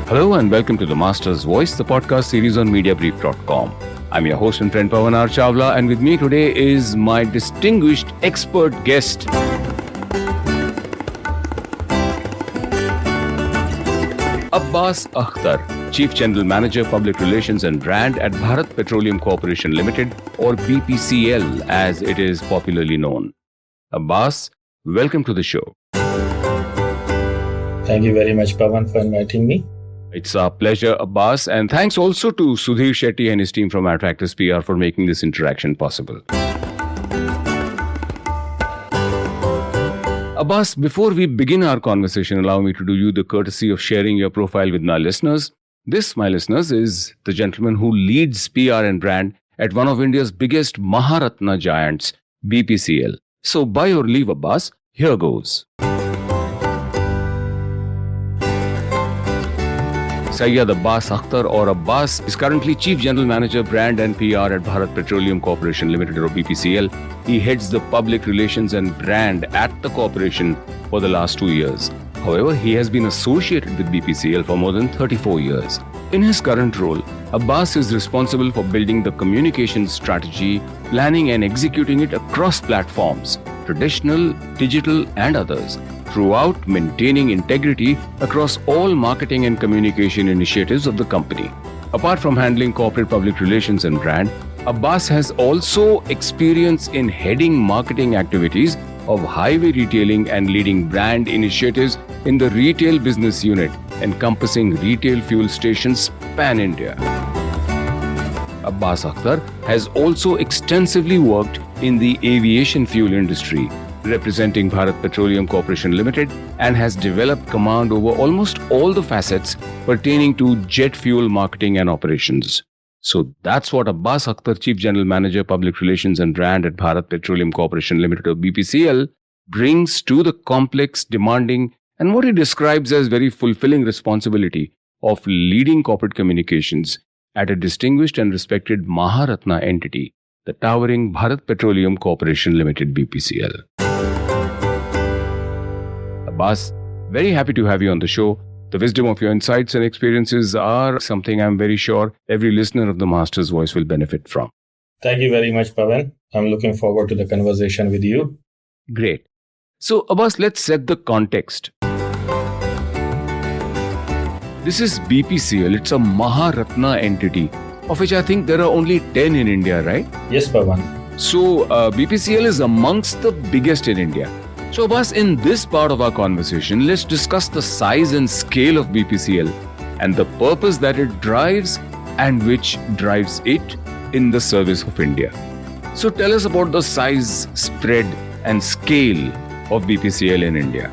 Hello and welcome to The Master's Voice, the podcast series on Mediabrief.com. I'm your host and friend Pavan Chawla, and with me today is my distinguished expert guest, Abbas Akhtar, Chief General Manager, Public Relations and Brand at Bharat Petroleum Corporation Limited, or Bpcl as it is popularly known. Abbas, welcome to the show. Thank you very much, Pavan, for inviting me. It's our pleasure, Abbas, and thanks also to Sudhir Shetty and his team from Attractors PR for making this interaction possible. Abbas, before we begin our conversation, allow me to do you the courtesy of sharing your profile with my listeners. This, my listeners, is the gentleman who leads PR and brand at one of India's biggest Maharatna giants, Bpcl. So, by your leave, Abbas, here goes. Syed Abbas Akhtar, or Abbas, is currently Chief General Manager, Brand and PR at Bharat Petroleum Corporation Limited, or Bpcl. He heads the public relations and brand at the corporation for the last 2 years. However, he has been associated with Bpcl for more than 34 years. In his current role, Abbas is responsible for building the communications strategy, planning and executing it across platforms, traditional, digital and others, throughout maintaining integrity across all marketing and communication initiatives of the company. Apart from handling corporate public relations and brand, Abbas has also experience in heading marketing activities of highway retailing and leading brand initiatives in the retail business unit, encompassing retail fuel stations pan-India. Abbas Akhtar has also extensively worked in the aviation fuel industry, representing Bharat Petroleum Corporation Limited, and has developed command over almost all the facets pertaining to jet fuel marketing and operations. So that's what Abbas Akhtar, Chief General Manager, Public Relations and Brand at Bharat Petroleum Corporation Limited, or BPCL, brings to the complex, demanding, and what he describes as very fulfilling responsibility of leading corporate communications at a distinguished and respected Maharatna entity, the towering Bharat Petroleum Corporation Limited, BPCL. Abbas, very happy to have you on the show. The wisdom of your insights and experiences are something I'm very sure every listener of the Master's Voice will benefit from. Thank you very much, Pavan. I'm looking forward to the conversation with you. Great. So, Abbas, let's set the context. This is BPCL. It's a Maharatna entity, of which I think there are only 10 in India, right? Yes, Pavan. So, BPCL is amongst the biggest in India. So, Abbas, in this part of our conversation, let's discuss the size and scale of BPCL and the purpose that it drives and which drives it in the service of India. So, tell us about the size, spread and scale of BPCL in India.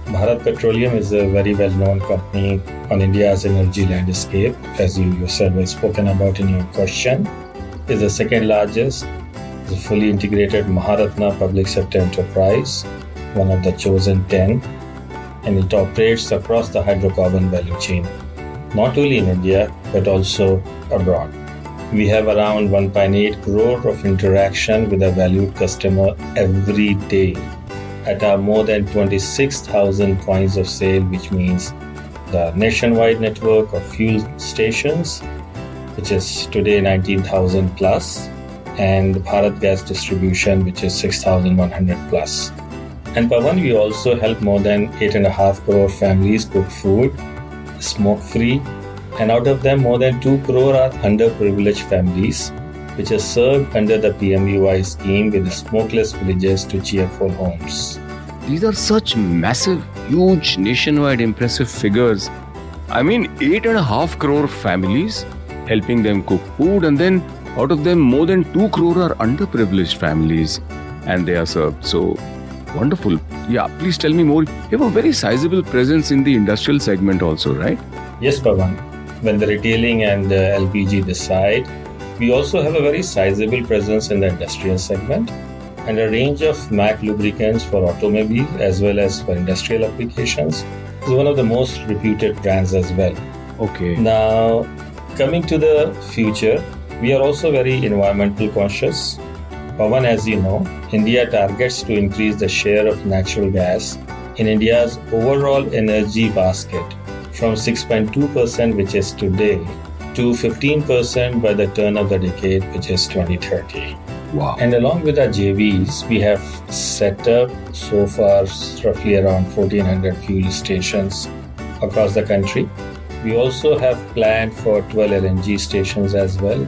Bharat Petroleum is a very well-known company on India's energy landscape, as you yourself have spoken about in your question. It is the second largest, a fully integrated Maharatna public sector enterprise, one of the chosen 10, and it operates across the hydrocarbon value chain, not only in India but also abroad. We have around 1.8 crore of interaction with a valued customer every day at our more than 26,000 points of sale, which means the nationwide network of fuel stations, which is today 19,000 plus, and Bharat Gas Distribution, which is 6,100 plus. And Pavan, we also help more than 8.5 crore families cook food, smoke-free, and out of them, more than 2 crore are underprivileged families, which is served under the PMUY scheme with smokeless villages to cheerful homes. These are such massive, huge, nationwide impressive figures. I mean, 8.5 crore families, helping them cook food, and then out of them, more than 2 crore are underprivileged families, and they are served. So, wonderful. Yeah, please tell me more. You have a very sizable presence in the industrial segment also, right? Yes, Pavan. When the retailing and LPG decide, we also have a very sizable presence in the industrial segment and a range of matte lubricants for automobile as well as for industrial applications. It's one of the most reputed brands as well. Okay. Now, coming to the future, we are also very environmental conscious. Pavan, as you know, India targets to increase the share of natural gas in India's overall energy basket from 6.2%, which is today, to 15% by the turn of the decade, which is 2030. Wow. And along with our JVs, we have set up so far roughly around 1,400 fuel stations across the country. We also have planned for 12 LNG stations as well.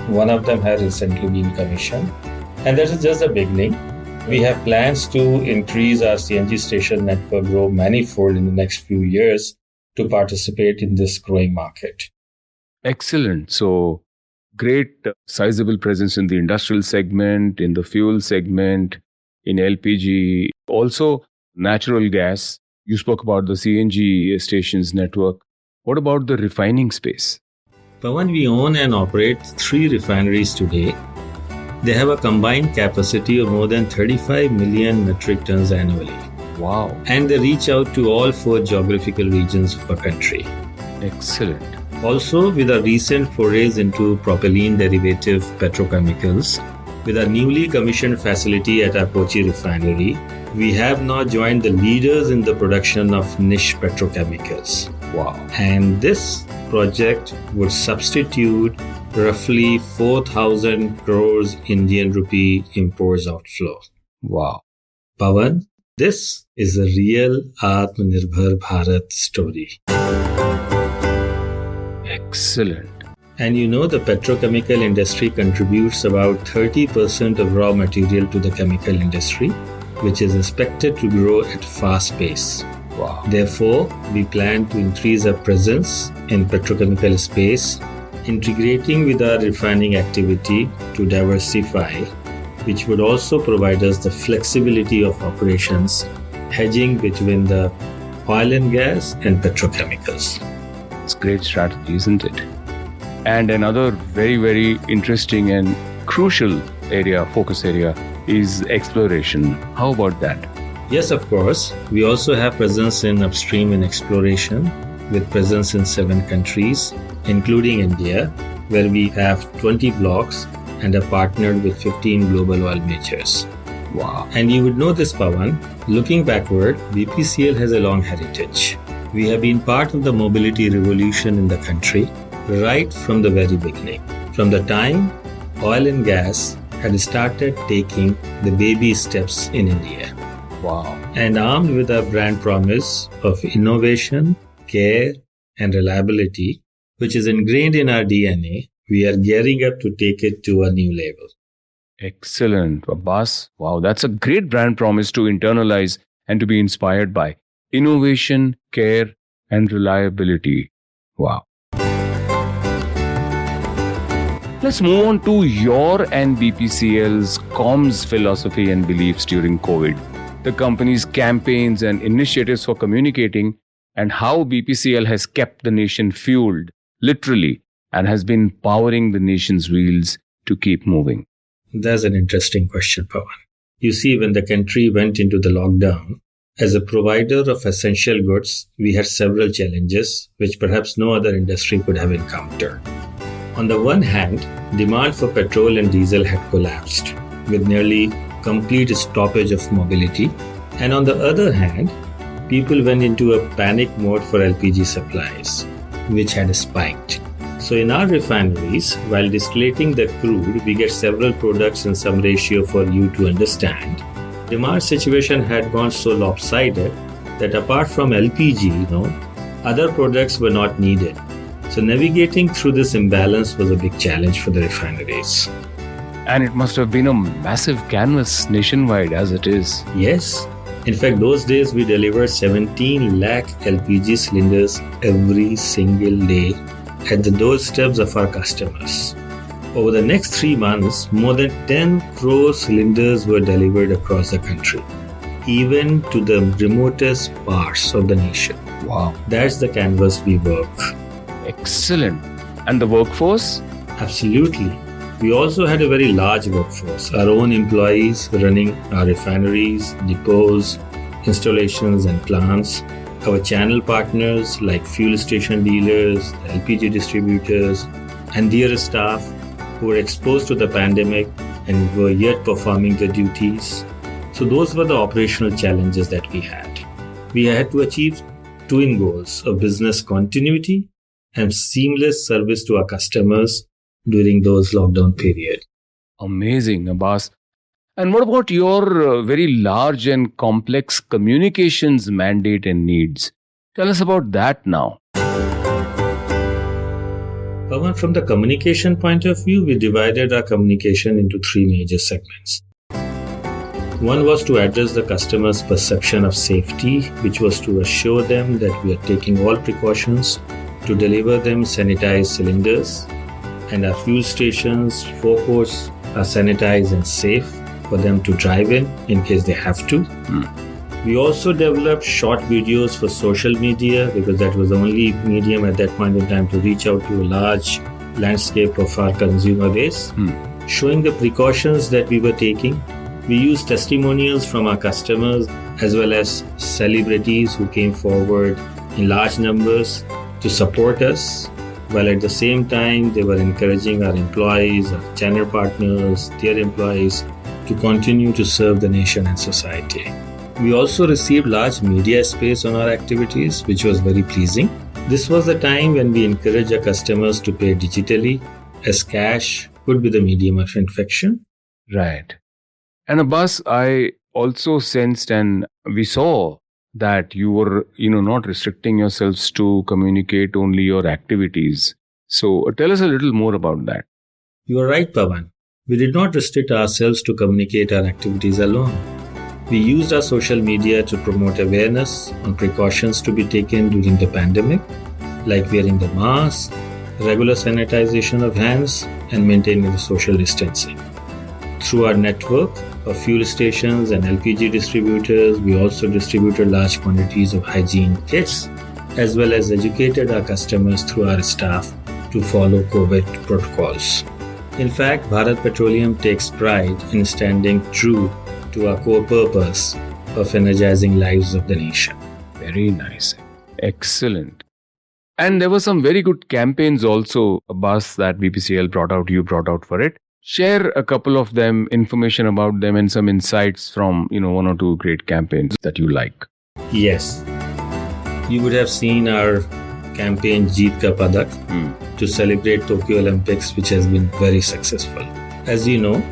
One of them has recently been commissioned. And that is just the beginning. We have plans to increase our CNG station network, grow manifold in the next few years to participate in this growing market. Excellent. So, great sizable presence in the industrial segment, in the fuel segment, in LPG, also natural gas. You spoke about the CNG stations network. What about the refining space? Pavan, we own and operate 3 refineries today. They have a combined capacity of more than 35 million metric tons annually. Wow. And they reach out to all 4 geographical regions of our country. Excellent. Also, with our recent forays into propylene derivative petrochemicals, with our newly commissioned facility at our Kochi refinery, we have now joined the leaders in the production of niche petrochemicals. Wow. And this project would substitute roughly 4,000 crores Indian rupee imports outflow. Wow. Pavan, this is a real Atmanirbhar Bharat story. Excellent. And you know, the petrochemical industry contributes about 30% of raw material to the chemical industry, which is expected to grow at fast pace. Wow. Therefore, we plan to increase our presence in petrochemical space, integrating with our refining activity to diversify, which would also provide us the flexibility of operations, hedging between the oil and gas and petrochemicals. It's a great strategy, isn't it? And another very, very interesting and crucial focus area is exploration. How about that? Yes, of course. We also have presence in upstream and exploration, with presence in 7 countries, including India, where we have 20 blocks and are partnered with 15 global oil majors. Wow. And you would know this, Pavan. Looking backward, BPCL has a long heritage. We have been part of the mobility revolution in the country right from the very beginning. From the time oil and gas had started taking the baby steps in India. Wow. And armed with our brand promise of innovation, care, and reliability, which is ingrained in our DNA, we are gearing up to take it to a new level. Excellent. Abbas, wow, that's a great brand promise to internalize and to be inspired by. Innovation, care, and reliability. Wow. Let's move on to your and BPCL's comms philosophy and beliefs during COVID. The company's campaigns and initiatives for communicating, and how BPCL has kept the nation fueled, literally, and has been powering the nation's wheels to keep moving. That's an interesting question, Pavan. You see, when the country went into the lockdown, as a provider of essential goods, we had several challenges which perhaps no other industry could have encountered. On the one hand, demand for petrol and diesel had collapsed, with nearly complete stoppage of mobility. And on the other hand, people went into a panic mode for LPG supplies, which had spiked. So in our refineries, while distillating the crude, we get several products in some ratio for you to understand. Demand situation had gone so lopsided that apart from LPG, other products were not needed. So navigating through this imbalance was a big challenge for the refineries. And it must have been a massive canvas nationwide as it is. Yes. In fact, those days we delivered 17 lakh LPG cylinders every single day at the doorsteps of our customers. Over the next 3 months, more than 10 crore cylinders were delivered across the country, even to the remotest parts of the nation. Wow. That's the canvas we work. Excellent. And the workforce? Absolutely. We also had a very large workforce, our own employees running our refineries, depots, installations and plants, our channel partners like fuel station dealers, LPG distributors, and their staff who were exposed to the pandemic and were yet performing their duties. So those were the operational challenges that we had. We had to achieve twin goals of business continuity and seamless service to our customers during those lockdown period. Amazing, Abbas. And what about your very large and complex communications mandate and needs? Tell us about that now. Pavan, from the communication point of view, we divided our communication into three major segments. One was to address the customer's perception of safety, which was to assure them that we are taking all precautions to deliver them sanitized cylinders, and our fuel stations, forecourts are sanitized and safe for them to drive in case they have to. We also developed short videos for social media because that was the only medium at that point in time to reach out to a large landscape of our consumer base, showing the precautions that we were taking. We used testimonials from our customers as well as celebrities who came forward in large numbers to support us, while at the same time they were encouraging our employees, our channel partners, their employees to continue to serve the nation and society. We also received large media space on our activities, which was very pleasing. This was the time when we encouraged our customers to pay digitally, as cash could be the medium of infection. Right. And Abbas, I also sensed and we saw that you were, not restricting yourselves to communicate only your activities. So tell us a little more about that. You are right, Pavan. We did not restrict ourselves to communicate our activities alone. We used our social media to promote awareness on precautions to be taken during the pandemic, like wearing the mask, regular sanitization of hands, and maintaining the social distancing. Through our network of fuel stations and LPG distributors, we also distributed large quantities of hygiene kits, as well as educated our customers through our staff to follow COVID protocols. In fact, Bharat Petroleum takes pride in standing true to our core purpose of energizing lives of the nation. Very nice. Excellent. And there were some very good campaigns also, Abbas, that BPCL you brought out for it. Share a couple of them, information about them and some insights from, one or two great campaigns that you like. Yes. You would have seen our campaign Jeet Ka Padak to celebrate Tokyo Olympics, which has been very successful. As you know,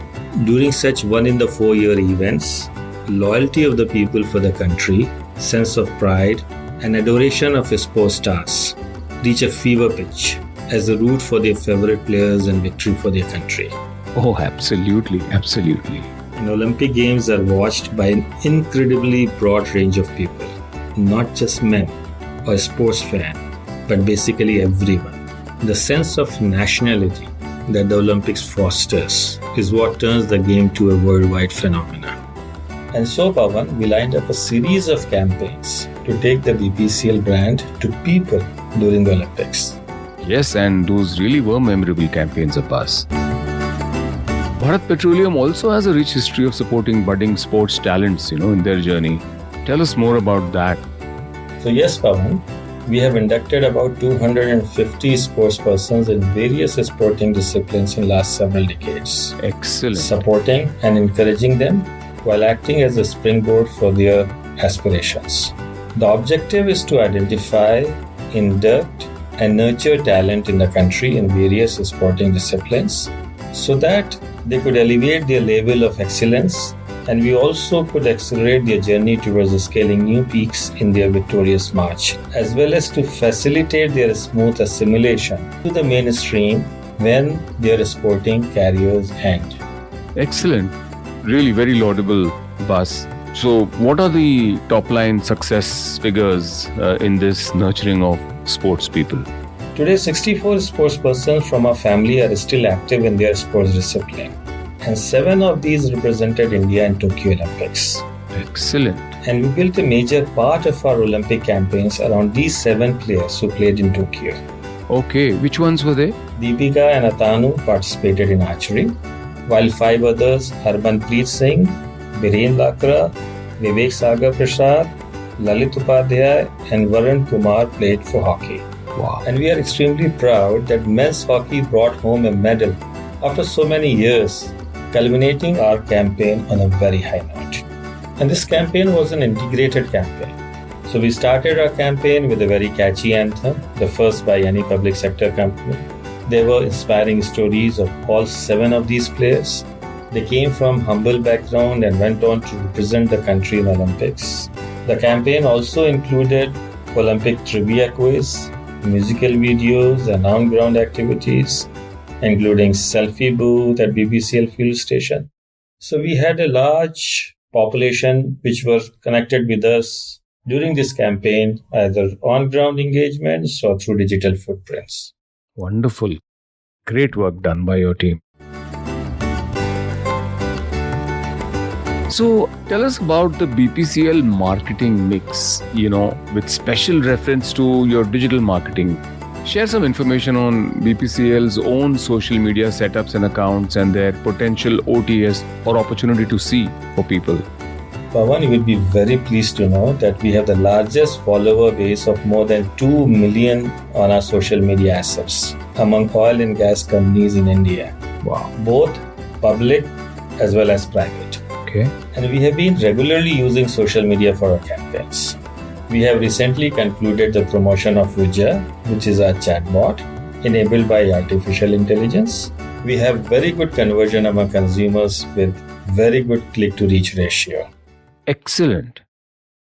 during such 1-in-the-4-year events, loyalty of the people for the country, sense of pride, and adoration of sports stars reach a fever pitch as the root for their favorite players and victory for their country. Oh, absolutely, absolutely. And Olympic Games are watched by an incredibly broad range of people, not just men or sports fans, but basically everyone. The sense of nationality that the Olympics fosters is what turns the game to a worldwide phenomenon. And so, Pavan, we lined up a series of campaigns to take the BPCL brand to people during the Olympics. Yes, and those really were memorable campaigns, Abbas. Bharat Petroleum also has a rich history of supporting budding sports talents, in their journey. Tell us more about that. So yes, Pavan, we have inducted about 250 sports persons in various sporting disciplines in last several decades. Excellent. Supporting and encouraging them while acting as a springboard for their aspirations. The objective is to identify, induct, and nurture talent in the country in various sporting disciplines so that they could elevate their level of excellence, and we also could accelerate their journey towards scaling new peaks in their victorious march, as well as to facilitate their smooth assimilation to the mainstream when their sporting careers end. Excellent. Really very laudable, Abbas. So what are the top-line success figures in this nurturing of sports people? Today, 64 sports persons from our family are still active in their sports discipline, and 7 of these represented India in Tokyo Olympics. Excellent. And we built a major part of our Olympic campaigns around these 7 players who played in Tokyo. Okay, which ones were they? Deepika and Atanu participated in archery, while 5 others, Harmanpreet Singh, Biren Lakra, Vivek Sagar Prasad, Lalit Upadhyay, and Varun Kumar played for hockey. Wow. And we are extremely proud that men's hockey brought home a medal after so many years, culminating our campaign on a very high note. And this campaign was an integrated campaign. So we started our campaign with a very catchy anthem, the first by any public sector company. There were inspiring stories of all 7 of these players. They came from humble background and went on to represent the country in Olympics. The campaign also included Olympic trivia quiz, musical videos and on-ground activities, including selfie booth at Bpcl fuel station. So we had a large population which were connected with us during this campaign, either on-ground engagements or through digital footprints. Wonderful. Great work done by your team. So tell us about the BPCL marketing mix, with special reference to your digital marketing. Share some information on BPCL's own social media setups and accounts and their potential OTS or opportunity to see for people. Pavan, you will be very pleased to know that we have the largest follower base of more than 2 million on our social media assets among oil and gas companies in India. Wow. Both public as well as private. Okay. And we have been regularly using social media for our campaigns. We have recently concluded the promotion of Vijay, which is our chatbot enabled by artificial intelligence. We have very good conversion among consumers with very good click-to-reach ratio. Excellent.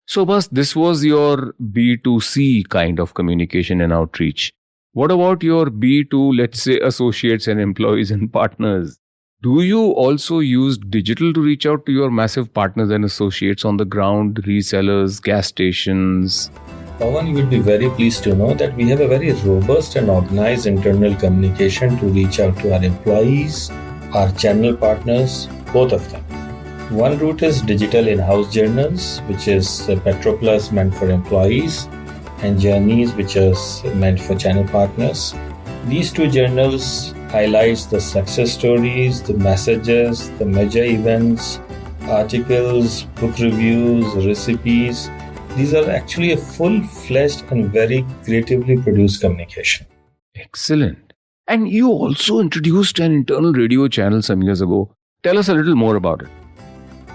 So, Bas, this was your B2C kind of communication and outreach. What about your B2, let's say, associates and employees and partners? Do you also use digital to reach out to your massive partners and associates on the ground, resellers, gas stations? Pavan, you would be very pleased to know that we have a very robust and organized internal communication to reach out to our employees, our channel partners, both of them. One route is digital in-house journals, which is PetroPlus meant for employees, and Journeys, which is meant for channel partners. These 2 journals highlights the success stories, the messages, the major events, articles, book reviews, recipes. These are actually a full-fledged and very creatively produced communication. Excellent. And you also introduced an internal radio channel some years ago. Tell us a little more about it.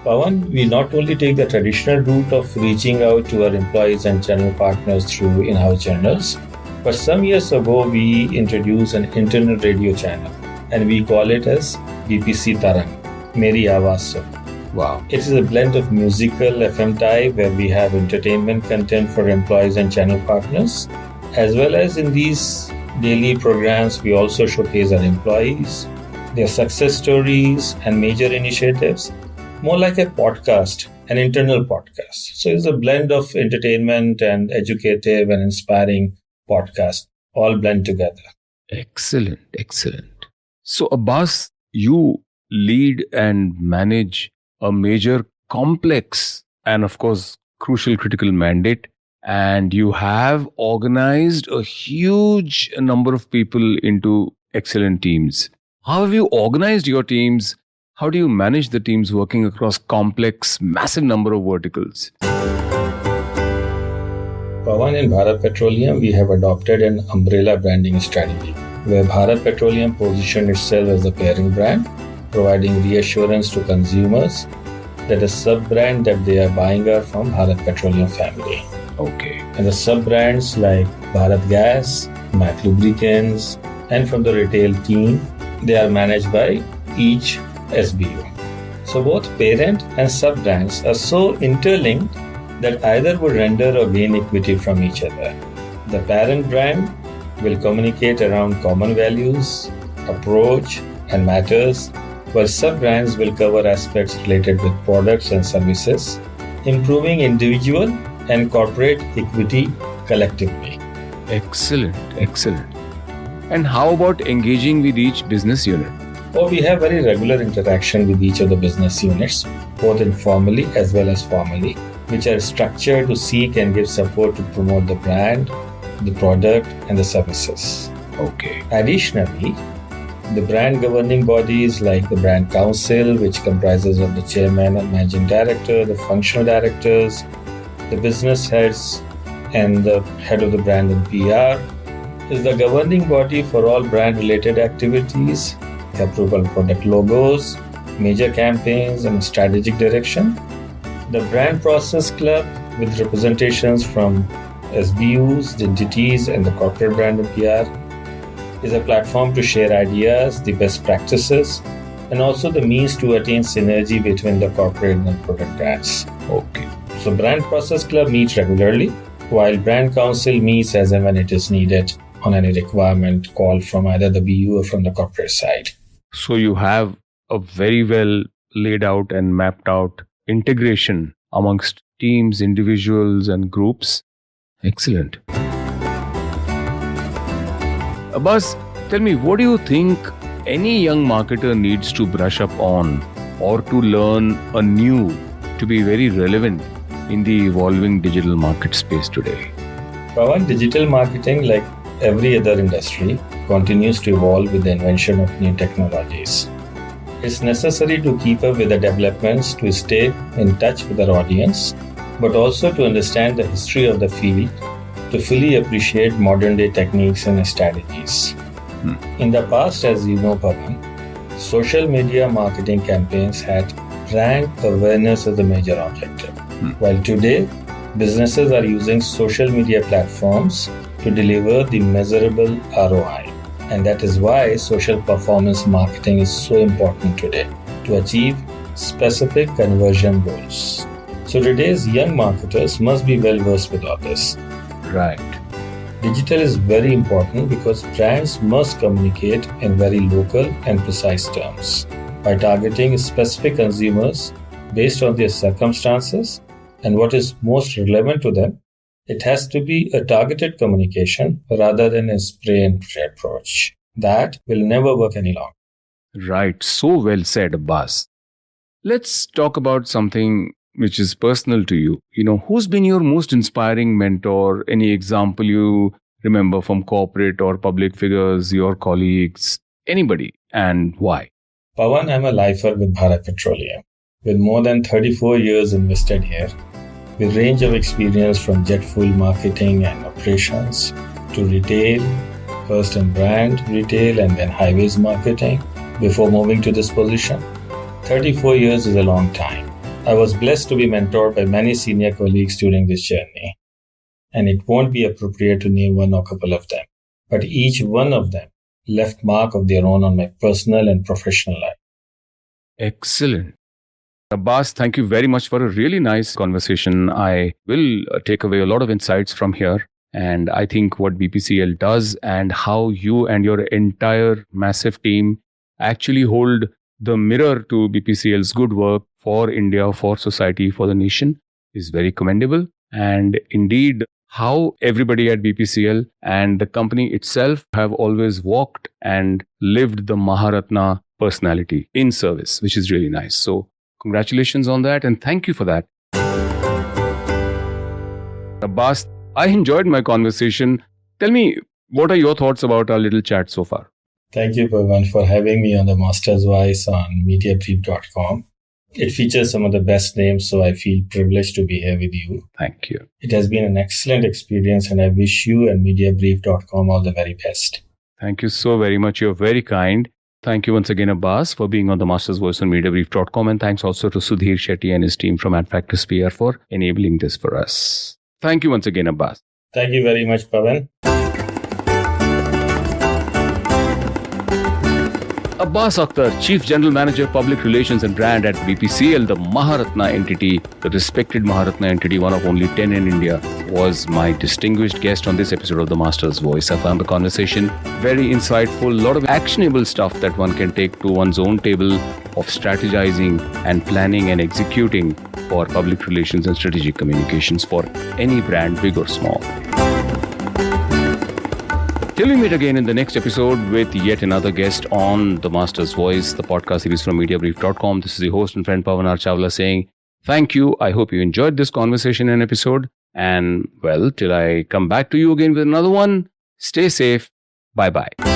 Pavan, we not only take the traditional route of reaching out to our employees and channel partners through in-house journals, but some years ago we introduced an internal radio channel and we call it as BPC Tarang, Meri Awaaz Se. Wow. It is a blend of musical FM type where we have entertainment content for employees and channel partners, as well as in these daily programs we also showcase our employees, their success stories and major initiatives. More like a podcast, an internal podcast. So it's a blend of entertainment and educative and inspiring podcast, all blend together. Excellent, excellent. So Abbas, you lead and manage a major, complex and of course crucial critical mandate, and you have organized a huge number of people into excellent teams. How have you organized your teams? How do you manage the teams working across complex, massive number of verticals? Pavan, in Bharat Petroleum, we have adopted an umbrella branding strategy where Bharat Petroleum positioned itself as the parent brand, providing reassurance to consumers that the sub-brand that they are buying are from Bharat Petroleum family. Okay. And the sub-brands like Bharat Gas, Mac Lubricants, and from the retail team, they are managed by each SBU. So both parent and sub-brands are so interlinked that either would render or gain equity from each other. The parent brand will communicate around common values, approach, and matters, while sub-brands will cover aspects related with products and services, improving individual and corporate equity collectively. Excellent, excellent. And how about engaging with each business unit? We have very regular interaction with each of the business units, both informally as well as formally, which are structured to seek and give support to promote the brand, the product, and the services. Okay. Additionally, the brand governing bodies like the Brand Council, which comprises of the chairman and managing director, the functional directors, the business heads, and the head of the brand and PR, is the governing body for all brand-related activities, approval product logos, major campaigns, and strategic direction. The Brand Process Club with representations from SBUs, entities, and the corporate brand and PR, is a platform to share ideas, the best practices, and also the means to attain synergy between the corporate and product brands. Okay. So Brand Process Club meets regularly, while Brand Council meets as and when it is needed on any requirement call from either the BU or from the corporate side. So you have a very well laid out and mapped out integration amongst teams, individuals, and groups. Excellent. Abbas, tell me, what do you think any young marketer needs to brush up on or to learn anew to be very relevant in the evolving digital market space today? Pavan, digital marketing, like every other industry, continues to evolve with the invention of new technologies. It's necessary to keep up with the developments, to stay in touch with our audience, but also to understand the history of the field, to fully appreciate modern day techniques and strategies. In the past, as you know, Pavan, social media marketing campaigns had brand awareness as a major objective. While today, businesses are using social media platforms to deliver the measurable ROI. And that is why social performance marketing is so important today, to achieve specific conversion goals. So today's young marketers must be well versed with all this. Right. Digital is very important because brands must communicate in very local and precise terms by targeting specific consumers based on their circumstances and what is most relevant to them. It has to be a targeted communication rather than a spray and pray approach. That will never work any longer. Right. So well said, Abbas. Let's talk about something which is personal to you. Who's been your most inspiring mentor? Any example you remember from corporate or public figures, your colleagues, anybody, and why? Pavan, I'm a lifer with Bharat Petroleum. With more than 34 years invested here, with range of experience from jet fuel marketing and operations to retail, first in brand retail and then highways marketing before moving to this position. 34 years is a long time. I was blessed to be mentored by many senior colleagues during this journey. And it won't be appropriate to name one or couple of them, but each one of them left mark of their own on my personal and professional life. Excellent. Abbas, thank you very much for a really nice conversation. I will take away a lot of insights from here. And I think what BPCL does and how you and your entire massive team actually hold the mirror to BPCL's good work for India, for society, for the nation is very commendable. And indeed, how everybody at BPCL and the company itself have always walked and lived the Maharatna personality in service, which is really nice. So congratulations on that and thank you for that. Abbas, I enjoyed my conversation. Tell me, what are your thoughts about our little chat so far? Thank you, Pavan, for having me on the Master's Voice on Mediabrief.com. It features some of the best names, so I feel privileged to be here with you. Thank you. It has been an excellent experience and I wish you and Mediabrief.com all the very best. Thank you so very much. You're very kind. Thank you once again, Abbas, for being on the Master's Voice on Mediabrief.com, and thanks also to Sudhir Shetty and his team from AdFactors PR for enabling this for us. Thank you once again, Abbas. Thank you very much, Pavan. Abbas Akhtar, Chief General Manager, Public Relations and Brand at BPCL, the Maharatna entity, the respected Maharatna entity, one of only 10 in India, was my distinguished guest on this episode of The Master's Voice. I found the conversation very insightful, a lot of actionable stuff that one can take to one's own table of strategizing and planning and executing for public relations and strategic communications for any brand, big or small. Till we meet again in the next episode with yet another guest on The Master's Voice, the podcast series from Mediabrief.com. This is the host and friend Pavan Chawla saying thank you. I hope you enjoyed this conversation and episode. And well, till I come back to you again with another one, stay safe. Bye-bye.